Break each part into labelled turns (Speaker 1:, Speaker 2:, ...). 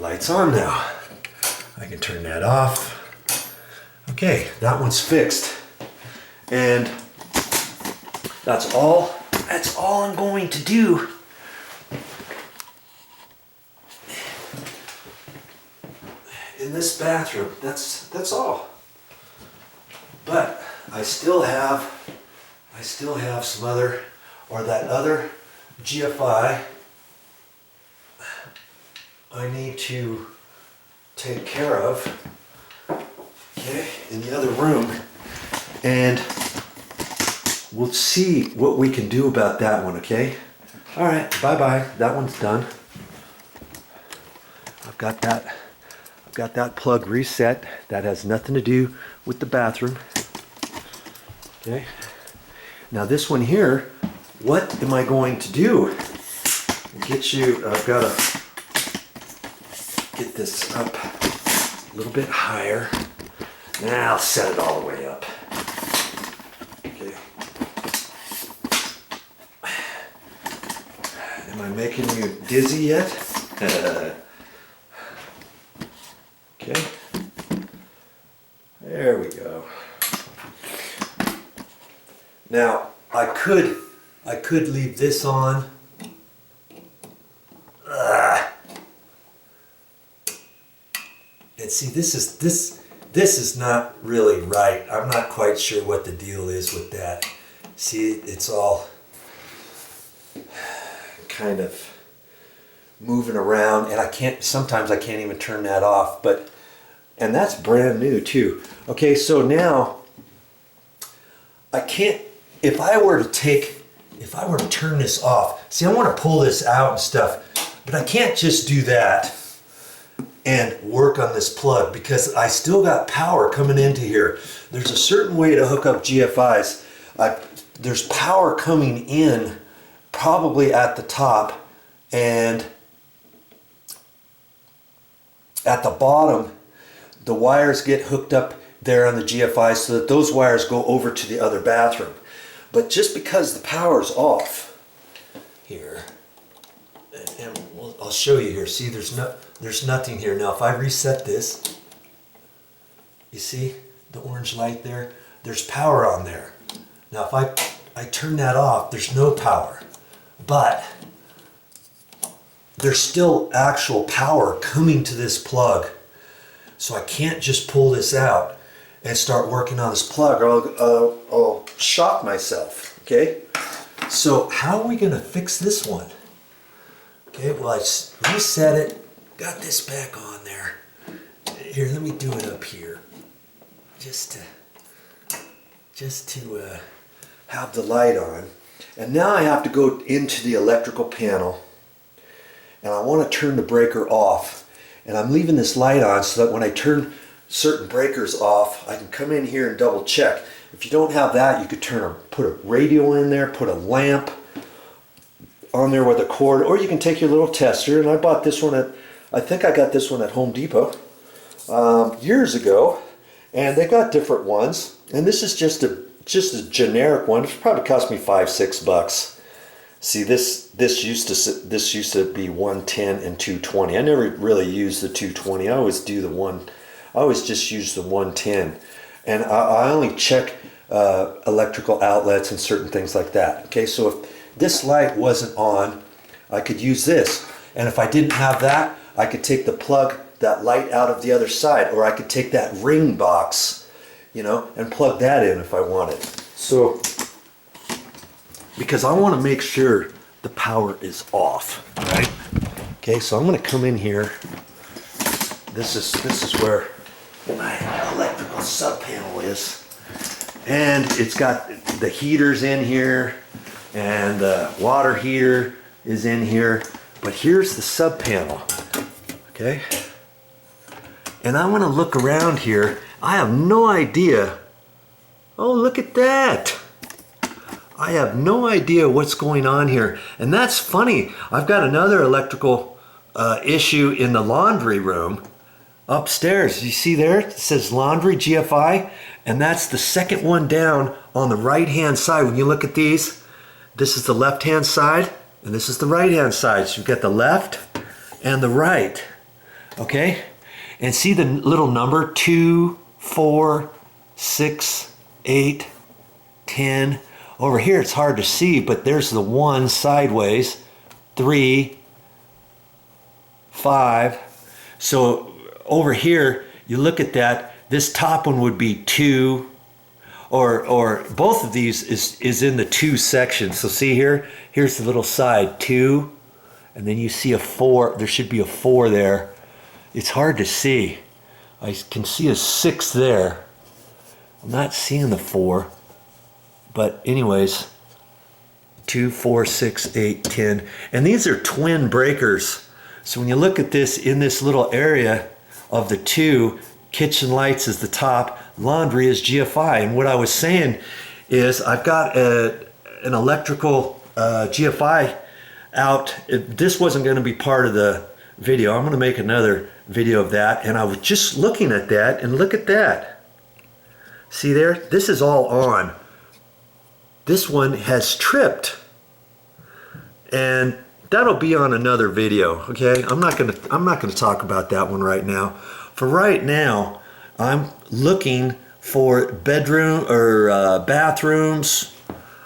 Speaker 1: light's on now. I can turn that off. Okay, that one's fixed. And that's all I'm going to do. In this bathroom, that's all. But I still have some other, or that other GFI I need to take care of, okay, in the other room, and we'll see what we can do about that one, okay? All right, bye-bye. That one's done. I've got that plug reset. That has nothing to do with the bathroom. Okay. Now this one here, what am I going to do? I've got to get this up a little bit higher. Now I'll set it all the way up. Okay. Am I making you dizzy yet? Okay. There we go. Now I could leave this on. And see, this is not really right. I'm not quite sure what the deal is with that. See, it's all kind of moving around, and sometimes I can't even turn that off, and that's brand new too. Okay, so now I can't, if I were to turn this off, see, I want to pull this out and stuff, but I can't just do that and work on this plug because I still got power coming into here. There's a certain way to hook up GFIs. There's power coming in probably at the top, and at the bottom the wires get hooked up there on the GFI so that those wires go over to the other bathroom. But just because the power's off here, and I'll show you here. See, there's nothing here. Now if I reset this, you see the orange light there? There's power on there. Now if I turn that off, there's no power. But there's still actual power coming to this plug. So I can't just pull this out and start working on this plug, or I'll shock myself, okay? So how are we gonna fix this one? Okay, well, I reset it, got this back on there. Here, let me do it up here. Just to have the light on. And now I have to go into the electrical panel, and I want to turn the breaker off. And I'm leaving this light on so that when I turn certain breakers off, I can come in here and double check. If you don't have that, you could put a radio in there, put a lamp on there with a cord, or you can take your little tester. And I bought this one I think I got this one at Home Depot years ago, and they got different ones. And this is just a generic one. It probably cost me $5-6. See, this used to be 110 and 220. I never really used the 220. I always just use the 110, and I only check electrical outlets and certain things like that. Okay, so if this light wasn't on, I could use this, and if I didn't have that, I could take that light out of the other side, or I could take that ring box, and plug that in if I wanted. So, because I want to make sure the power is off, right? Okay, so I'm going to come in here. This is where my electrical sub panel is, and it's got the heaters in here, and the water heater is in here. But here's the sub panel, okay? And I want to look around here. I have no idea. Oh, look at that. I have no idea what's going on here. And that's funny. I've got another electrical issue in the laundry room upstairs. You see there? It says laundry GFI. And that's the second one down on the right-hand side. When you look at these, this is the left-hand side and this is the right-hand side. So you've got the left and the right. okay? And see the little number 2, 4, 6, 8, 10. Over here it's hard to see, but there's the 1 sideways, 3, 5. So over here, you look at that, this top one would be 2, or both of these is in the 2 section. So see here, here's the little side, 2, and then you see a 4. There should be a 4 there. It's hard to see. I can see a 6 there. I'm not seeing the 4, but anyways, 2, 4, 6, 8, 10. And these are twin breakers. So when you look at this in this little area of the 2, kitchen lights is the top, laundry is GFI. And what I was saying is I've got an electrical GFI out. This wasn't going to be part of the video. I'm going to make another video of that. And I was just looking at that, and look at that. See there? This is all on. This one has tripped. And that'll be on another video, okay? I'm not gonna talk about that one right now. For right now, I'm looking for bedroom or bathrooms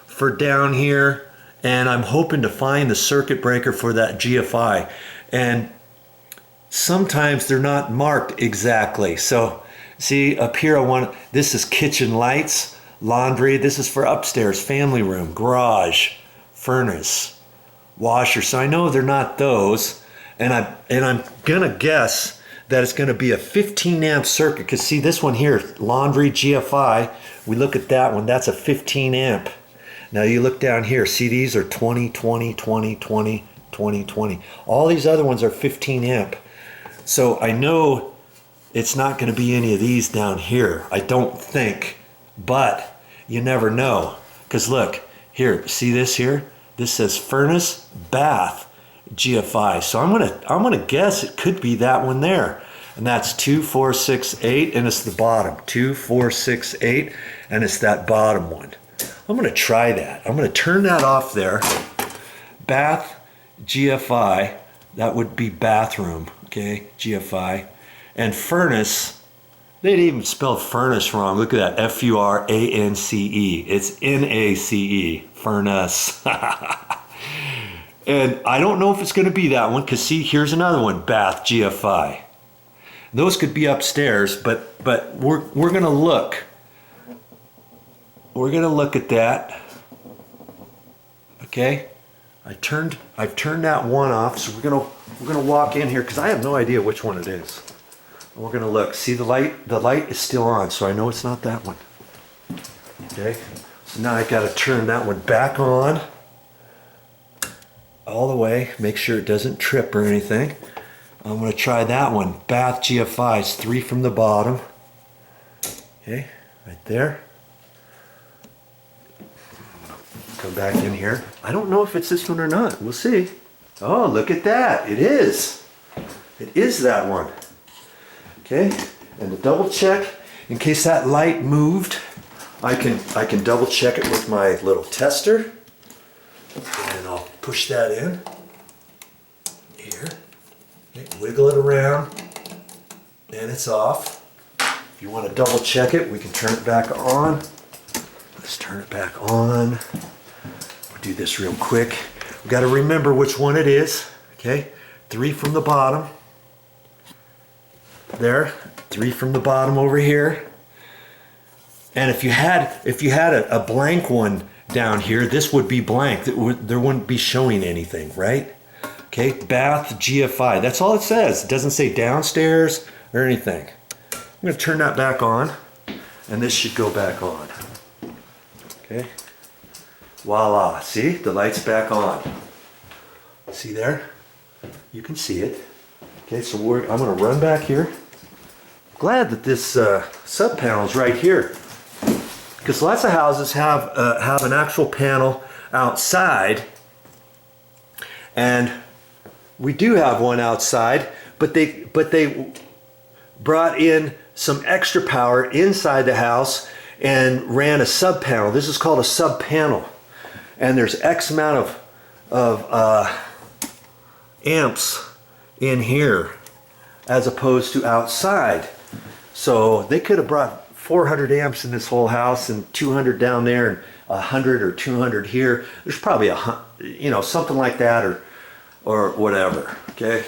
Speaker 1: for down here, and I'm hoping to find the circuit breaker for that GFI. And sometimes they're not marked exactly. So see up here, this is kitchen lights, laundry. This is for upstairs, family room, garage, furnace, washer. So I know they're not those, and I'm gonna guess that it's gonna be a 15 amp circuit, because see this one here, laundry GFI, we look at that one, that's a 15 amp. Now you look down here, see these are 20, 20, 20, 20, 20, 20. All these other ones are 15 amp. So I know it's not gonna be any of these down here, I don't think, but you never know. Because look, here, see this here? This says furnace, bath, GFI. So I'm gonna guess it could be that one there. And that's 2, 4, 6, 8, and it's the bottom. 2, 4, 6, 8, and it's that bottom one. I'm gonna try that. I'm gonna turn that off there. Bath, GFI, that would be bathroom, okay, GFI. And furnace, they didn't even spell furnace wrong. Look at that, F-U-R-A-N-C-E. It's N-A-C-E, furnace. And I don't know if it's gonna be that one, because see, here's another one, bath GFI. Those could be upstairs, but we're gonna look. We're gonna look at that. Okay, I've turned that one off, so we're gonna walk in here, because I have no idea which one it is. We're gonna look. See the light is still on, so I know it's not that one. Okay, so now I gotta turn that one back on all the way, make sure it doesn't trip or anything. I'm gonna try that one, bath GFI, it's 3 from the bottom. Okay, right there. Come back in here. I don't know if it's this one or not, we'll see. Oh, look at that, it is. It is that one. Okay, and to double check, in case that light moved, I can double check it with my little tester, and I'll push that in here. Okay, wiggle it around, and it's off. If you want to double check it, we can turn it back on. Let's turn it back on. We'll do this real quick. We've got to remember which one it is. Okay, 3 from the bottom. There, 3 from the bottom over here. And if you had a blank one down here, this would be blank. There wouldn't be showing anything, right? Okay, bath GFI. That's all it says. It doesn't say downstairs or anything. I'm going to turn that back on, and this should go back on. Okay, voila. See, the light's back on. See there? You can see it. Okay, so I'm going to run back here. Glad that this sub panel is right here, because lots of houses have an actual panel outside, and we do have one outside, but they brought in some extra power inside the house and ran a sub panel. This is called a sub panel, and there's X amount of amps in here. as opposed to outside. So they could have brought 400 amps in this whole house and 200 down there and 100 or 200 here. There's probably something like that or whatever. Okay.